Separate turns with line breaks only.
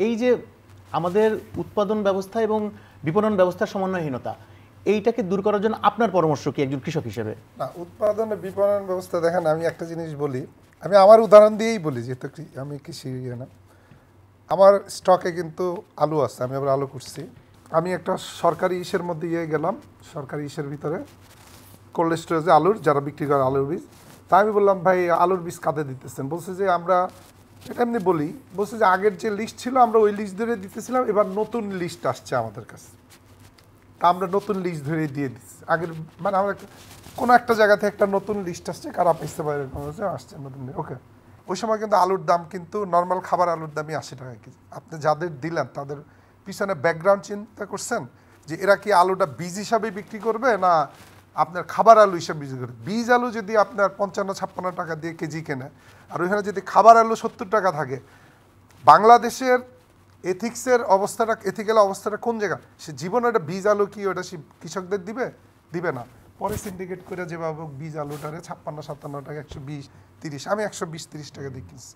এই যে আমাদের উৎপাদন ব্যবস্থা এবং বিপণন ব্যবস্থার সমন্বয়হীনতা, এইটাকে দূর করার জন্য আপনার পরামর্শ কি একজন কৃষক হিসেবে?
না, উৎপাদন ও বিপণন ব্যবস্থা দেখেন, আমি একটা জিনিস বলি, আমি আমার উদাহরণ দিয়েই বলি, যেহেতু আমি কৃষি না, আমার স্টকে কিন্তু আলু আছে, আমি আবার আলু করছি। আমি একটা সরকারি ইসের মধ্যে গেলাম, সরকারি ইসের ভিতরে কোল্ড স্টোরেজে আলুর যারা বিক্রি করে আলুর বীজ, তা আমি বললাম ভাই আলুর বীজ কাদের দিতেছেন? বলছে যে আমরা এটা এমনি বলি, বলছে যে আগের যে লিস্ট ছিল আমরা ওই লিস্ট ধরে দিতেছিলাম, এবার নতুন লিস্ট আসছে আমাদের কাছে, তা আমরা নতুন লিস্ট ধরে দিয়ে দিচ্ছি। আগের মানে আমরা কোনো একটা জায়গা থেকে একটা নতুন লিস্ট আসছে, কারা পাইতে পারে আসছে নতুন, ওকে। ওই সময় কিন্তু আলুর দাম কিন্তু নর্মাল খাবার আলুর দামই 80 টাকা কেজি। আপনি যাদের দিলেন তাদের পিছনে ব্যাকগ্রাউন্ড চিন্তা করছেন যে এরা কি আলুটা বীজ হিসাবে বিক্রি করবে না আপনার খাবার আলু হিসাবে বিক্রি করবে? বীজ আলু যদি আপনার 55-56 টাকা দিয়ে কেজি কেনে, আর ওইখানে যদি খাবার আলু 70 টাকা থাকে, বাংলাদেশের এথিক্সের অবস্থাটা, এথিক্যাল অবস্থাটা কোন জায়গা? সে জীবনে ওটা বীজ আলু কি ওটা সে কৃষকদের দিবে না। পরে সিন্ডিকেট করে যেভাবে বীজ আলুটারে 56-57 টাকা, 120-30, আমি 120-30 টাকা দিয়ে কিনছি।